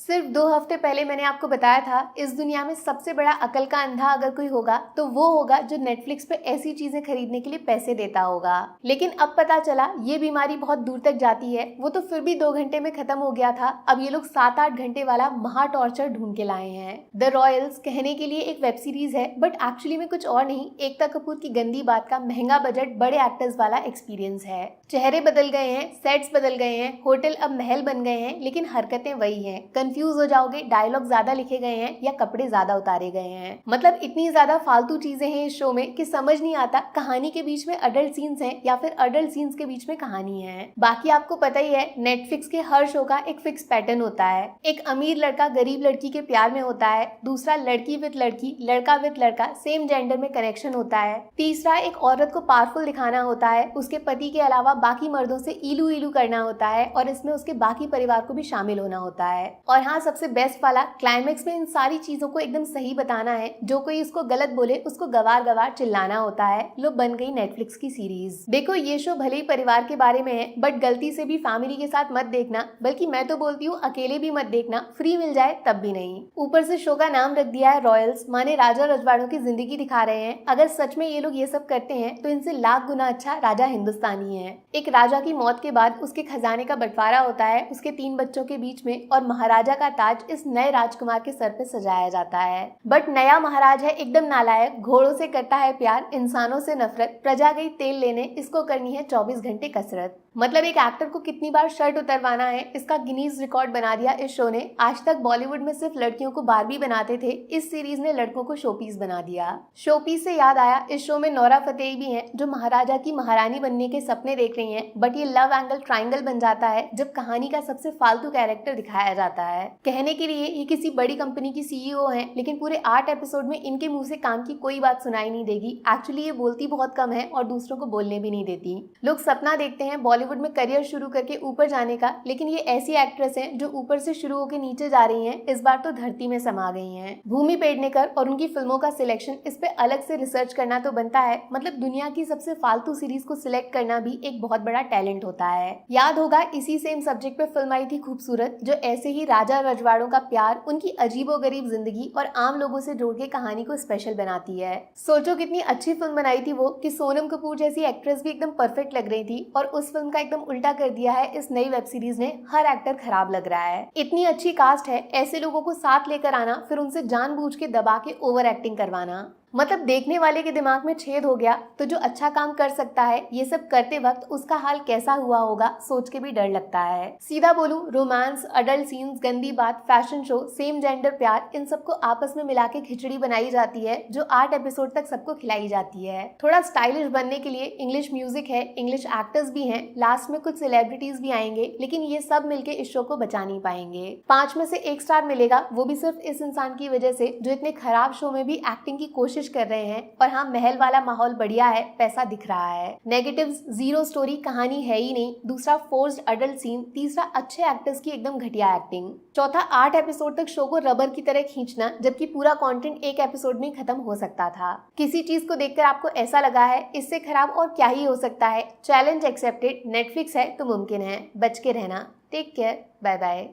सिर्फ 2 हफ्ते पहले मैंने आपको बताया था इस दुनिया में सबसे बड़ा अकल का अंधा अगर कोई होगा तो वो होगा जो नेटफ्लिक्स पे ऐसी चीजें खरीदने के लिए पैसे देता होगा। लेकिन अब पता चला ये बीमारी बहुत दूर तक जाती है। वो तो फिर भी 2 घंटे में खत्म हो गया था, अब ये लोग 7-8 घंटे वाला महा टॉर्चर ढूंढ के लाए हैं। द रॉयल्स कहने के लिए एक वेब सीरीज है बट एक्चुअली में कुछ और नहीं, एकता कपूर की गंदी बात का महंगा बजट बड़े एक्टर्स वाला एक्सपीरियंस है। चेहरे बदल गए हैं, सेट्स बदल गए हैं, होटल अब महल बन गए हैं, लेकिन हरकतें वही हैं। कंफ्यूज हो जाओगे, डायलॉग ज्यादा लिखे गए हैं या कपड़े ज्यादा उतारे गए हैं। मतलब इतनी ज्यादा फालतू चीजें हैं इस शो में कि समझ नहीं आता कहानी के बीच में अडल्ट सीन्स हैं या फिर अडल्ट सीन्स के बीच में कहानी है। बाकी आपको पता ही है नेटफ्लिक्स के हर शो का एक फिक्स पैटर्न होता है। एक अमीर लड़का गरीब लड़की के प्यार में होता है, दूसरा लड़की विद लड़की, लड़का विद लड़का, सेम जेंडर में कनेक्शन होता है, तीसरा एक औरत को पावरफुल दिखाना होता है, उसके पति के अलावा बाकी मर्दों से इलू इलू करना होता है और इसमें उसके बाकी परिवार को भी शामिल होना होता है। और हाँ, सबसे बेस्ट वाला क्लाइमेक्स में इन सारी चीजों को एकदम सही बताना है। जो कोई इसको गलत बोले उसको गवार गवार चिल्लाना होता है। लो बन गई नेटफ्लिक्स की सीरीज। देखो ये शो भले ही परिवार के बारे में है बट गलती से भी फैमिली के साथ मत देखना, बल्कि मैं तो बोलती हूँ अकेले भी मत देखना, फ्री मिल जाए तब भी नहीं। ऊपर से शो का नाम रख दिया है रॉयल्स, माने राजा रजवाड़ों की जिंदगी दिखा रहे हैं। अगर सच में ये लोग ये सब करते हैं तो इनसे लाख गुना अच्छा राजा हिंदुस्तानी है। एक राजा की मौत के बाद उसके खजाने का बंटवारा होता है उसके 3 बच्चों के बीच में और महाराजा का ताज इस नए राजकुमार के सर पे सजाया जाता है। बट नया महाराज है एकदम नालायक, घोड़ों से करता है प्यार, इंसानों से नफरत, प्रजा गई तेल लेने, इसको करनी है 24 घंटे कसरत। मतलब एक एक्टर को कितनी बार शर्ट उतरवाना है इसका गिनीज रिकॉर्ड बना दिया इस शो ने। आज तक बॉलीवुड में सिर्फ लड़कियों को बारबी बनाते थे, इस सीरीज ने लड़कों को शोपीस बना दिया। शोपीस से याद आया, इस शो में नोरा फतेही भी हैं जो महाराजा की महारानी बनने के सपने देख रही हैं, बट ये लव एंगल ट्रायंगल बन जाता है जब कहानी का सबसे फालतू कैरेक्टर दिखाया जाता है। कहने के लिए ये किसी बड़ी कंपनी की सीईओ हैं, लेकिन पूरे 8 एपिसोड में इनके मुंह से काम की कोई बात सुनाई नहीं देगी। एक्चुअली ये बोलती बहुत कम है और दूसरों को बोलने भी नहीं देती। लोग सपना देखते हैं बॉलीवुड में करियर शुरू करके ऊपर जाने का, लेकिन ये ऐसी एक्ट्रेस हैं जो ऊपर से शुरू होकर नीचे जा रही हैं, इस बार तो धरती में समा गई हैं। भूमि पेडनेकर और उनकी फिल्मों का सिलेक्शन, इस पे अलग से रिसर्च करना तो बनता है। मतलब दुनिया की सबसे फालतू सीरीज को सिलेक्ट करना भी एक बहुत बड़ा टैलेंट होता है। याद होगा इसी सेम सब्जेक्ट पे फिल्म आई थी खूबसूरत, जो ऐसे ही राजा रजवाड़ों का प्यार, उनकी अजीबोगरीब जिंदगी और आम लोगों से जोड़ के कहानी को स्पेशल बनाती है। सोचो कितनी अच्छी फिल्म बनाई थी वो कि सोनम कपूर जैसी एक्ट्रेस भी एकदम परफेक्ट लग रही थी और उस फिल्म का एकदम उल्टा कर दिया है इस नई वेब सीरीज ने। हर एक्टर खराब लग रहा है। इतनी अच्छी कास्ट है, ऐसे लोगों को साथ लेकर आना फिर उनसे जानबूझ के दबा के ओवर एक्टिंग करवाना, मतलब देखने वाले के दिमाग में छेद हो गया। तो जो अच्छा काम कर सकता है ये सब करते वक्त उसका हाल कैसा हुआ होगा सोच के भी डर लगता है। सीधा बोलूं, रोमांस, अडल्ट सीन्स, गंदी बात, फैशन शो, सेम जेंडर प्यार, इन सबको आपस में मिला के खिचड़ी बनाई जाती है जो 8 एपिसोड तक सबको खिलाई जाती है। थोड़ा स्टाइलिश बनने के लिए इंग्लिश म्यूजिक है, इंग्लिश एक्टर्स भी हैं, लास्ट में कुछ सेलिब्रिटीज भी आएंगे, लेकिन ये सब मिलके इस शो को बचा नहीं पाएंगे। 5 में से 1 स्टार मिलेगा, वो भी सिर्फ इस इंसान की वजह से जो इतने खराब शो में भी एक्टिंग की कोशिश कर रहे हैं। और हाँ, महल वाला माहौल बढ़िया है, पैसा दिख रहा है। नेगेटिव्स जीरो, स्टोरी कहानी है ही नहीं, दूसरा फोर्स्ड अडल्ट सीन, तीसरा अच्छे एक्टर्स की एकदम घटिया एक्टिंग, चौथा 8 एपिसोड तक शो को रबर की तरह खींचना जबकि पूरा कंटेंट 1 एपिसोड में खत्म हो सकता था। किसी चीज को देखकर आपको ऐसा लगा है इससे खराब और क्या ही हो सकता है? Challenge accepted. नेटफ्लिक्स है तो मुमकिन है, बच के रहना। Take care, bye bye.